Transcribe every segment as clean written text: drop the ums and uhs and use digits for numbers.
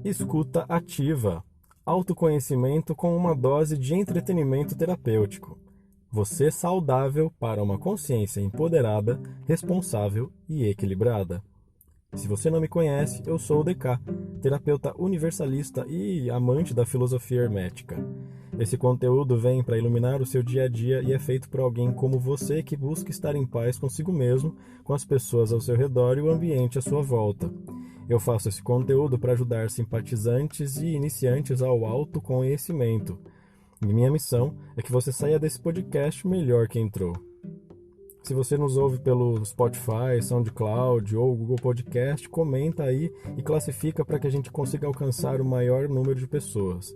Escuta ativa. Autoconhecimento com uma dose de entretenimento terapêutico. Você saudável para uma consciência empoderada, responsável e equilibrada. Se você não me conhece, eu sou o DK, terapeuta universalista e amante da filosofia hermética. Esse conteúdo vem para iluminar o seu dia a dia e é feito por alguém como você que busca estar em paz consigo mesmo, com as pessoas ao seu redor e o ambiente à sua volta. Eu faço esse conteúdo para ajudar simpatizantes e iniciantes ao autoconhecimento. E minha missão é que você saia desse podcast melhor que entrou. Se você nos ouve pelo Spotify, SoundCloud ou Google Podcast, comenta aí e classifica para que a gente consiga alcançar o maior número de pessoas.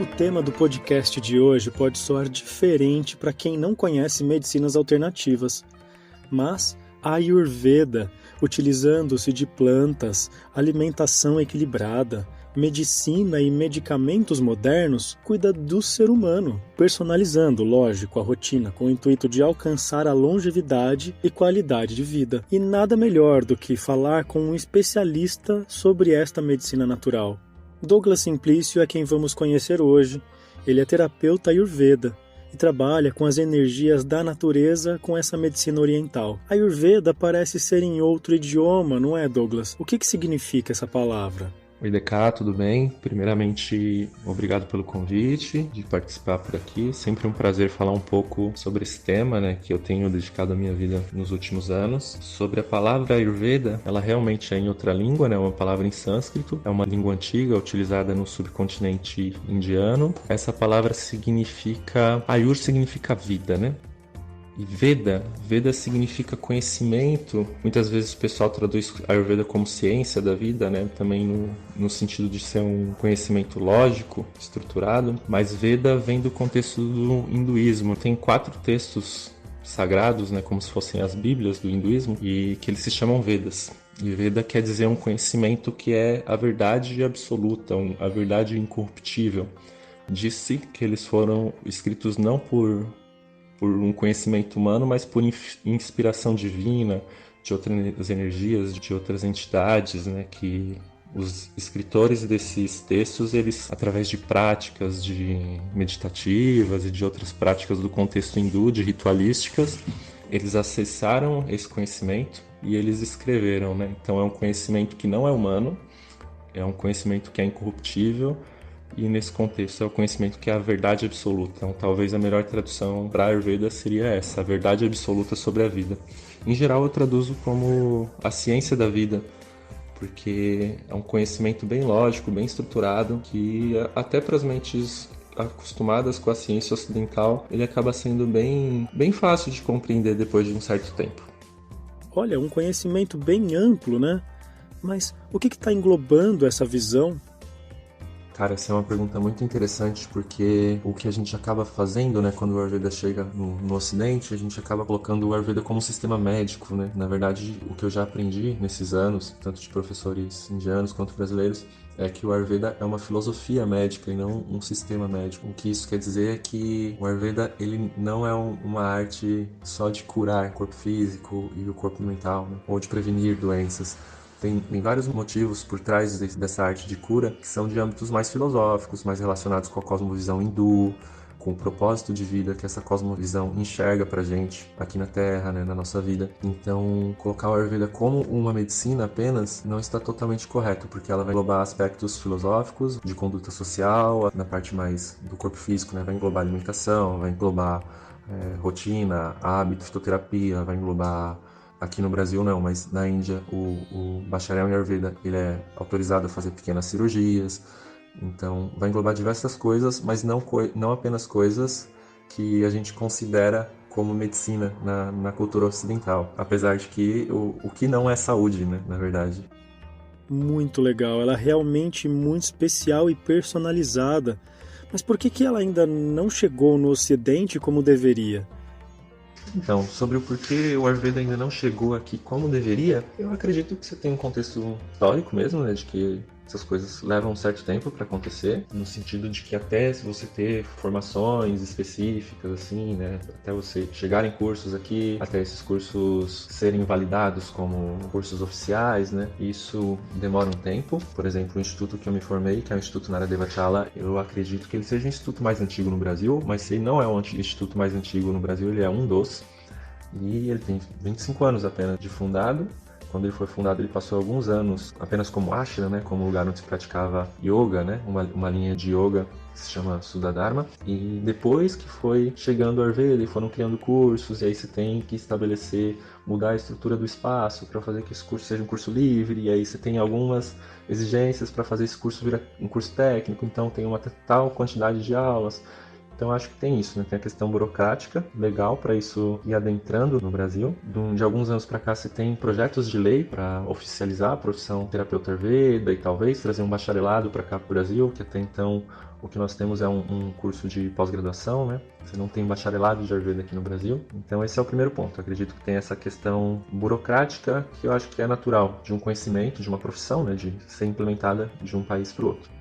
O tema do podcast de hoje pode soar diferente para quem não conhece medicinas alternativas, mas a Ayurveda, utilizando-se de plantas, alimentação equilibrada, medicina e medicamentos modernos, cuida do ser humano, personalizando, lógico, a rotina com o intuito de alcançar a longevidade e qualidade de vida. E nada melhor do que falar com um especialista sobre esta medicina natural. Douglas Simplício é quem vamos conhecer hoje. Ele é terapeuta Ayurveda e trabalha com as energias da natureza com essa medicina oriental. Ayurveda parece ser em outro idioma, não é, Douglas? O que significa essa palavra? Oi, DK, tudo bem? Primeiramente, obrigado pelo convite de participar por aqui. Sempre um prazer falar um pouco sobre esse tema, né, que eu tenho dedicado a minha vida nos últimos anos. Sobre a palavra Ayurveda, ela realmente é em outra língua, né, é uma palavra em sânscrito, é uma língua antiga utilizada no subcontinente indiano. Essa palavra significa... Ayur significa vida, né? E Veda significa conhecimento. Muitas vezes o pessoal traduz Ayurveda como ciência da vida, né? Também no sentido de ser um conhecimento lógico, estruturado. Mas Veda vem do contexto do hinduísmo. Tem 4 textos sagrados, né? Como se fossem as bíblias do hinduísmo, e que eles se chamam Vedas. E Veda quer dizer um conhecimento que é a verdade absoluta, a verdade incorruptível. Disse que eles foram escritos não por um conhecimento humano, mas por inspiração divina, de outras energias, de outras entidades, né, que os escritores desses textos, eles, através de práticas meditativas e de outras práticas do contexto hindu, de ritualísticas, eles acessaram esse conhecimento e eles escreveram, né? Então é um conhecimento que não é humano, é um conhecimento que é incorruptível, e nesse contexto é o conhecimento que é a verdade absoluta. Então talvez a melhor tradução para Ayurveda seria essa, a verdade absoluta sobre a vida. Em geral eu traduzo como a ciência da vida, porque é um conhecimento bem lógico, bem estruturado, que até para as mentes acostumadas com a ciência ocidental, ele acaba sendo bem fácil de compreender depois de um certo tempo. Olha, um conhecimento bem amplo, né? Mas o que está englobando essa visão? Cara, essa é uma pergunta muito interessante, porque o que a gente acaba fazendo, né, quando o Ayurveda chega no Ocidente, a gente acaba colocando o Ayurveda como um sistema médico, né? Na verdade, o que eu já aprendi nesses anos, tanto de professores indianos quanto brasileiros, é que o Ayurveda é uma filosofia médica e não um sistema médico. O que isso quer dizer é que o Ayurveda, ele não é uma arte só de curar o corpo físico e o corpo mental, né? Ou de prevenir doenças. Tem vários motivos por trás dessa arte de cura que são de âmbitos mais filosóficos, mais relacionados com a cosmovisão hindu, com o propósito de vida que essa cosmovisão enxerga pra gente aqui na Terra, né, na nossa vida. Então, colocar o Ayurveda como uma medicina apenas não está totalmente correto, porque ela vai englobar aspectos filosóficos, de conduta social, na parte mais do corpo físico, né, vai englobar alimentação, vai englobar rotina, hábito, fitoterapia, vai englobar... Aqui no Brasil não, mas na Índia o bacharel em Ayurveda ele é autorizado a fazer pequenas cirurgias. Então vai englobar diversas coisas, mas não apenas coisas que a gente considera como medicina na cultura ocidental. Apesar de que o que não é saúde, né, na verdade. Muito legal, ela é realmente muito especial e personalizada. Mas por que ela ainda não chegou no Ocidente como deveria? Então, sobre o porquê o Ayurveda ainda não chegou aqui como deveria, eu acredito que você tem um contexto histórico mesmo, né, de que essas coisas levam um certo tempo para acontecer, no sentido de que até se você ter formações específicas, assim, né, até você chegar em cursos aqui, até esses cursos serem validados como cursos oficiais, né, isso demora um tempo. Por exemplo, o instituto que eu me formei, que é o Instituto Naradevachala, eu acredito que ele seja o instituto mais antigo no Brasil, mas se ele não é o instituto mais antigo no Brasil, ele é um dos. E ele tem 25 anos apenas de fundado. Quando ele foi fundado, ele passou alguns anos apenas como ashram, né, como lugar onde se praticava yoga, né, uma linha de yoga que se chama Sudadharma. E depois que foi chegando o Ayurveda, foram criando cursos, e aí você tem que estabelecer, mudar a estrutura do espaço para fazer que esse curso seja um curso livre, e aí você tem algumas exigências para fazer esse curso virar um curso técnico, então tem uma tal quantidade de aulas. Então acho que tem isso, né? Tem a questão burocrática, legal para isso ir adentrando no Brasil. De alguns anos para cá se tem projetos de lei para oficializar a profissão terapeuta Ayurveda e talvez trazer um bacharelado para cá para o Brasil, que até então o que nós temos é um curso de pós-graduação, né? Você não tem bacharelado de Ayurveda aqui no Brasil. Então esse é o primeiro ponto. Eu acredito que tem essa questão burocrática que eu acho que é natural de um conhecimento, de uma profissão, né? De ser implementada de um país para o outro.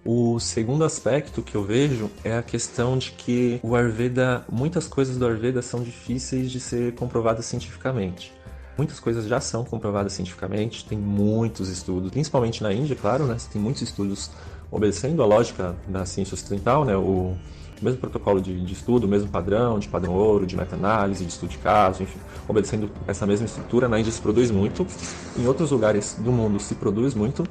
O segundo aspecto que eu vejo é a questão de que o Ayurveda, muitas coisas do Ayurveda são difíceis de ser comprovadas cientificamente. Muitas coisas já são comprovadas cientificamente, tem muitos estudos, principalmente na Índia, claro, né? Tem muitos estudos obedecendo a lógica da ciência ocidental, né? O mesmo protocolo de estudo, o mesmo padrão, de padrão ouro, de meta-análise, de estudo de caso, enfim, obedecendo essa mesma estrutura. Na Índia se produz muito, em outros lugares do mundo se produz muito,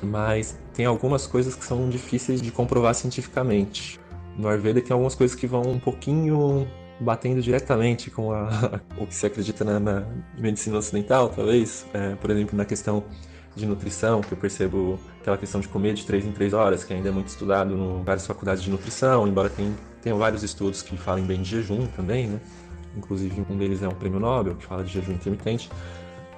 mas tem algumas coisas que são difíceis de comprovar cientificamente. No Ayurveda tem algumas coisas que vão um pouquinho batendo diretamente com o que se acredita na medicina ocidental, talvez. Por exemplo, na questão de nutrição, que eu percebo aquela questão de comer de 3 em 3 horas, que ainda é muito estudado em várias faculdades de nutrição, embora tenham vários estudos que falem bem de jejum também, né? Inclusive um deles é um prêmio Nobel, que fala de jejum intermitente.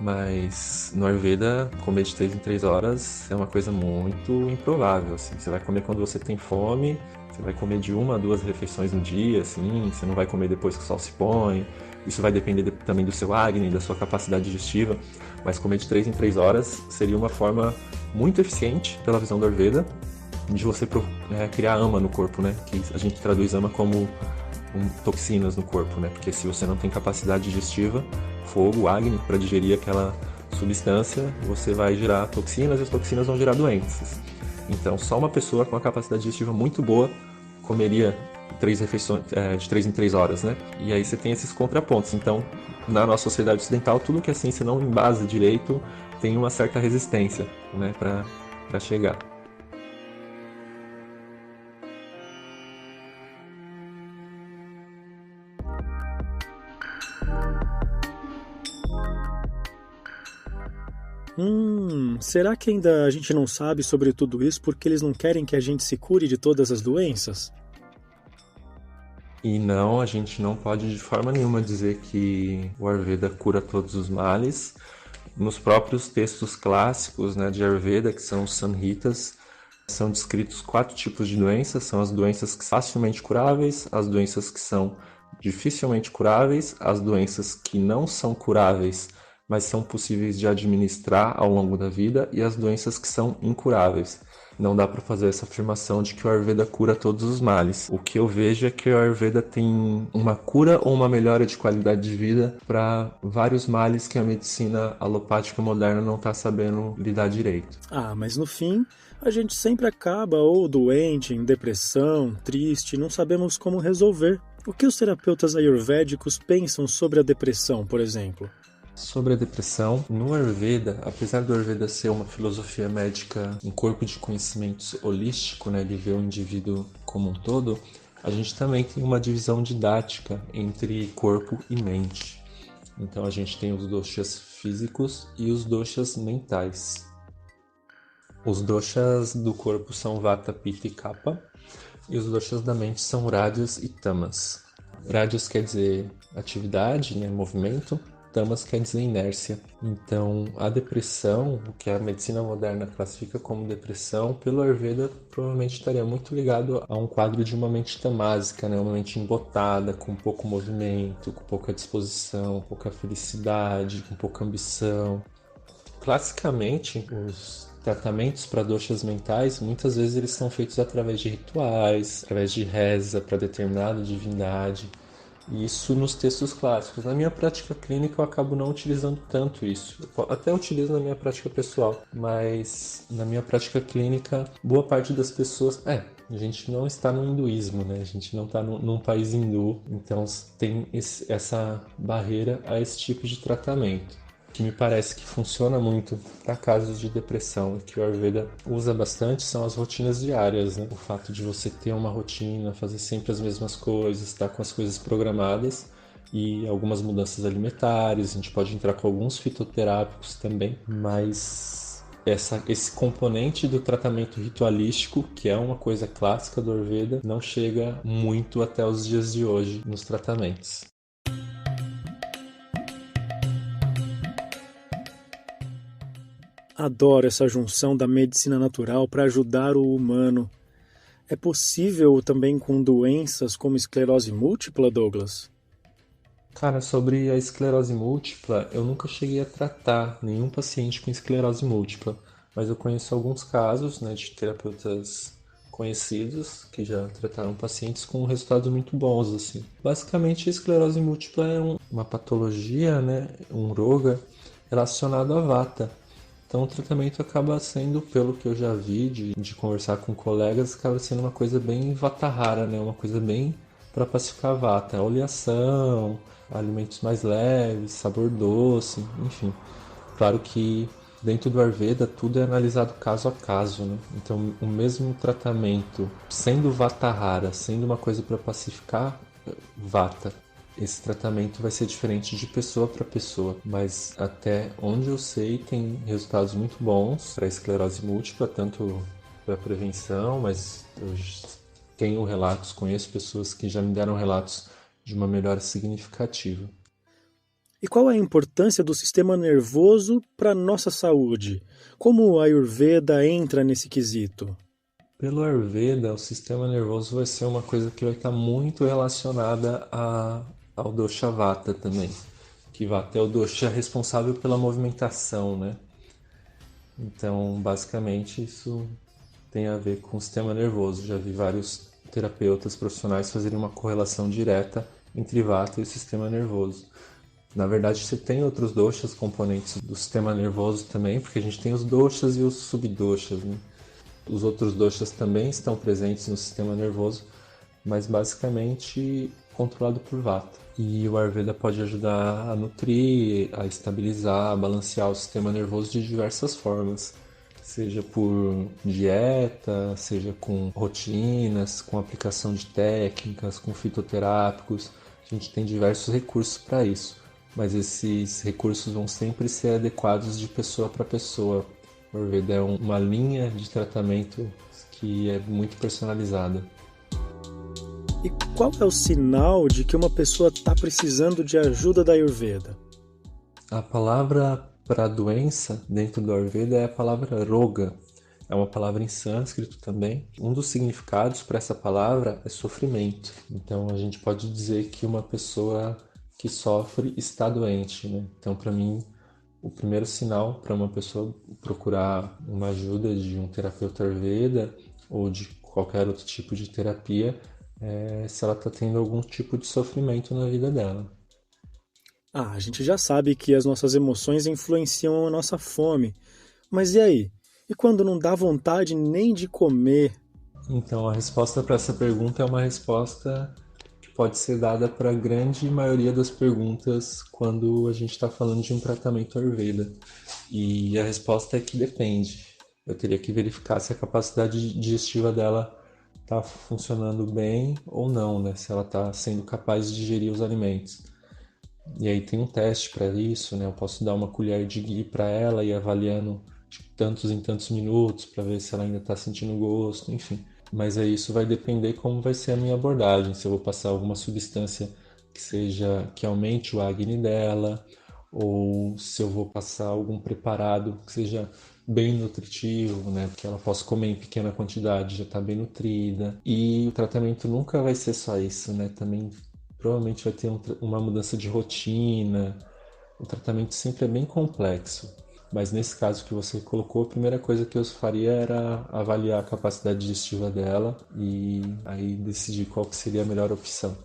Mas no Ayurveda, comer de 3 em 3 horas é uma coisa muito improvável, assim. Você vai comer quando você tem fome, você vai comer de 1 a 2 refeições no dia, assim, você não vai comer depois que o sol se põe. Isso vai depender também do seu Agni, da sua capacidade digestiva, mas comer de 3 em 3 horas seria uma forma muito eficiente, pela visão do Ayurveda, de você criar ama no corpo, né? Que a gente traduz ama como toxinas no corpo, né? Porque se você não tem capacidade digestiva, fogo, Agni, para digerir aquela substância, você vai gerar toxinas e as toxinas vão gerar doenças. Então, só uma pessoa com a capacidade digestiva muito boa comeria 3 refeições de 3 em 3 horas, né? E aí você tem esses contrapontos. Então, na nossa sociedade ocidental, tudo que a ciência não embasa direito tem uma certa resistência, né, para chegar. Será que ainda a gente não sabe sobre tudo isso porque eles não querem que a gente se cure de todas as doenças? E não, a gente não pode de forma nenhuma dizer que o Ayurveda cura todos os males. Nos próprios textos clássicos, né, de Ayurveda, que são os Samhitas, são descritos 4 tipos de doenças. São as doenças que são facilmente curáveis, as doenças que são dificilmente curáveis, as doenças que não são curáveis, mas são possíveis de administrar ao longo da vida, e as doenças que são incuráveis. Não dá para fazer essa afirmação de que o Ayurveda cura todos os males. O que eu vejo é que o Ayurveda tem uma cura ou uma melhora de qualidade de vida para vários males que a medicina alopática moderna não está sabendo lidar direito. Mas no fim, a gente sempre acaba ou doente, em depressão, triste, não sabemos como resolver. O que os terapeutas ayurvédicos pensam sobre a depressão, por exemplo? Sobre a depressão, no Ayurveda, apesar do Ayurveda ser uma filosofia médica, um corpo de conhecimentos holístico, né, ele vê o indivíduo como um todo, a gente também tem uma divisão didática entre corpo e mente. Então a gente tem os doshas físicos e os doshas mentais. Os doshas do corpo são Vata, Pitta e Kapha, e os doshas da mente são Rajas e Tamas. Rajas quer dizer atividade, né, movimento. tamas quer dizer inércia. Então, a depressão, o que a medicina moderna classifica como depressão, pelo Ayurveda provavelmente estaria muito ligado a um quadro de uma mente tamásica, né? Uma mente embotada, com pouco movimento, com pouca disposição, pouca felicidade, com pouca ambição. Classicamente, os tratamentos para doxas mentais, muitas vezes eles são feitos através de rituais, através de reza para determinada divindade. E isso nos textos clássicos. Na minha prática clínica eu acabo não utilizando tanto isso. Eu até utilizo na minha prática pessoal, mas na minha prática clínica, boa parte das pessoas... a gente não está no hinduísmo, né? A gente não está num país hindu, então tem essa barreira a esse tipo de tratamento. O que me parece que funciona muito para casos de depressão e que o Ayurveda usa bastante são as rotinas diárias, né? O fato de você ter uma rotina, fazer sempre as mesmas coisas, estar com as coisas programadas e algumas mudanças alimentares. A gente pode entrar com alguns fitoterápicos também, mas esse componente do tratamento ritualístico, que é uma coisa clássica do Ayurveda, não chega muito até os dias de hoje nos tratamentos. Adoro essa junção da medicina natural para ajudar o humano. É possível também com doenças como esclerose múltipla, Douglas? Cara, sobre a esclerose múltipla, eu nunca cheguei a tratar nenhum paciente com esclerose múltipla, mas eu conheço alguns casos, né, de terapeutas conhecidos que já trataram pacientes com resultados muito bons, assim. Basicamente, a esclerose múltipla é uma patologia, né, um roga relacionado à vata. Então o tratamento acaba sendo, pelo que eu já vi, de conversar com colegas, acaba sendo uma coisa bem vatahara, né? Uma coisa bem para pacificar a vata. Oleação, alimentos mais leves, sabor doce, enfim. Claro que dentro do Ayurveda tudo é analisado caso a caso, né? Então o mesmo tratamento, sendo vatahara, sendo uma coisa para pacificar vata, esse tratamento vai ser diferente de pessoa para pessoa, mas até onde eu sei tem resultados muito bons para esclerose múltipla, tanto para prevenção, mas eu tenho relatos, conheço pessoas que já me deram relatos de uma melhora significativa. E qual é a importância do sistema nervoso para a nossa saúde? Como a Ayurveda entra nesse quesito? Pelo Ayurveda, o sistema nervoso vai ser uma coisa que vai estar muito relacionada ao dosha vata também, que vata é o dosha responsável pela movimentação, né? Então, basicamente, isso tem a ver com o sistema nervoso. Já vi vários terapeutas profissionais fazerem uma correlação direta entre vata e o sistema nervoso. Na verdade, você tem outros doshas, componentes do sistema nervoso também, porque a gente tem os doshas e os subdoshas, né? Os outros doshas também estão presentes no sistema nervoso, mas basicamente controlado por vata. E o Ayurveda pode ajudar a nutrir, a estabilizar, a balancear o sistema nervoso de diversas formas. Seja por dieta, seja com rotinas, com aplicação de técnicas, com fitoterápicos. A gente tem diversos recursos para isso, mas esses recursos vão sempre ser adequados de pessoa para pessoa. O Ayurveda é uma linha de tratamento que é muito personalizada. E qual é o sinal de que uma pessoa está precisando de ajuda da Ayurveda? A palavra para a doença dentro do Ayurveda é a palavra roga. É uma palavra em sânscrito também. Um dos significados para essa palavra é sofrimento. Então a gente pode dizer que uma pessoa que sofre está doente, né? Então, para mim, o primeiro sinal para uma pessoa procurar uma ajuda de um terapeuta Ayurveda ou de qualquer outro tipo de terapia é se ela está tendo algum tipo de sofrimento na vida dela. A gente já sabe que as nossas emoções influenciam a nossa fome. Mas e aí? E quando não dá vontade nem de comer? Então, a resposta para essa pergunta é uma resposta que pode ser dada para a grande maioria das perguntas quando a gente está falando de um tratamento Ayurveda. E a resposta é que depende. Eu teria que verificar se a capacidade digestiva dela está funcionando bem ou não, né? Se ela está sendo capaz de digerir os alimentos. E aí tem um teste para isso, né? Eu posso dar uma colher de ghee para ela e ir avaliando de tantos em tantos minutos para ver se ela ainda está sentindo gosto, enfim. Mas aí isso vai depender como vai ser a minha abordagem, se eu vou passar alguma substância que aumente o Agni dela, ou se eu vou passar algum preparado que seja bem nutritivo, né? Porque ela possa comer em pequena quantidade, já está bem nutrida. E o tratamento nunca vai ser só isso, né? Também provavelmente vai ter uma mudança de rotina. O tratamento sempre é bem complexo. Mas nesse caso que você colocou, a primeira coisa que eu faria era avaliar a capacidade digestiva dela e aí decidir qual que seria a melhor opção.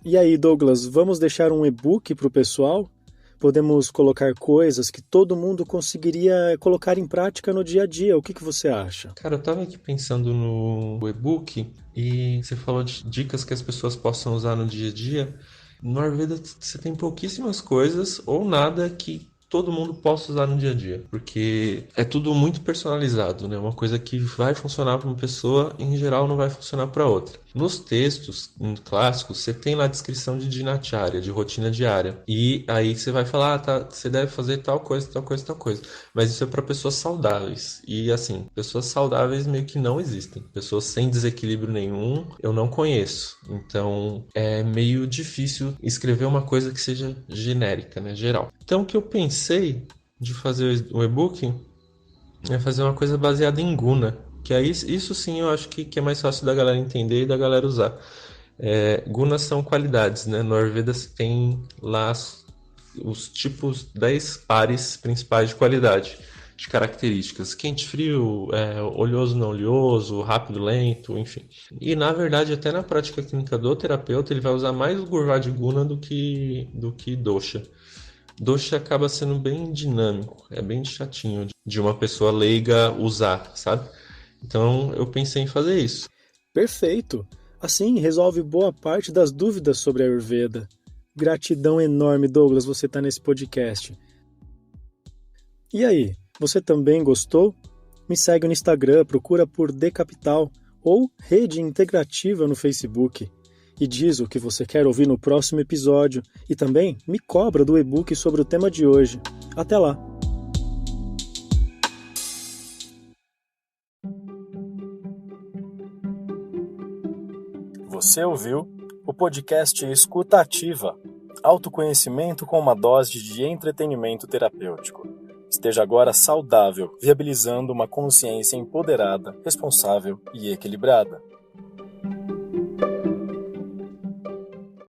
E aí, Douglas, vamos deixar um e-book para o pessoal? Podemos colocar coisas que todo mundo conseguiria colocar em prática no dia a dia. O que você acha? Cara, eu tava aqui pensando no e-book e você falou de dicas que as pessoas possam usar no dia a dia. No Ayurveda você tem pouquíssimas coisas ou nada que todo mundo possa usar no dia a dia, porque é tudo muito personalizado, né? Uma coisa que vai funcionar para uma pessoa, em geral, não vai funcionar para outra. Nos textos clássicos, você tem lá a descrição de dinacharya, de rotina diária, e aí você vai falar, tá, você deve fazer tal coisa, tal coisa, tal coisa. Mas isso é para pessoas saudáveis. E assim, pessoas saudáveis meio que não existem. Pessoas sem desequilíbrio nenhum, eu não conheço. Então, é meio difícil escrever uma coisa que seja genérica, né, geral. Então, o que eu pensei de fazer o e-book é fazer uma coisa baseada em Guna, que aí isso sim eu acho que é mais fácil da galera entender e da galera usar. Gunas são qualidades, né? No Ayurveda você tem lá os tipos 10 pares principais de qualidade, de características. Quente, frio, oleoso, não oleoso, rápido, lento, enfim. E na verdade, até na prática clínica do terapeuta, ele vai usar mais o Gurvadi Guna do que Dosha. Dosha acaba sendo bem dinâmico, é bem chatinho de uma pessoa leiga usar, sabe? Então eu pensei em fazer isso. Perfeito! Assim resolve boa parte das dúvidas sobre a Ayurveda. Gratidão enorme, Douglas, você estar nesse podcast. E aí, você também gostou? Me segue no Instagram, procura por Decapital ou Rede Integrativa no Facebook. E diz o que você quer ouvir no próximo episódio. E também me cobra do e-book sobre o tema de hoje. Até lá! Você ouviu o podcast Escuta Ativa, autoconhecimento com uma dose de entretenimento terapêutico. Esteja agora saudável, viabilizando uma consciência empoderada, responsável e equilibrada.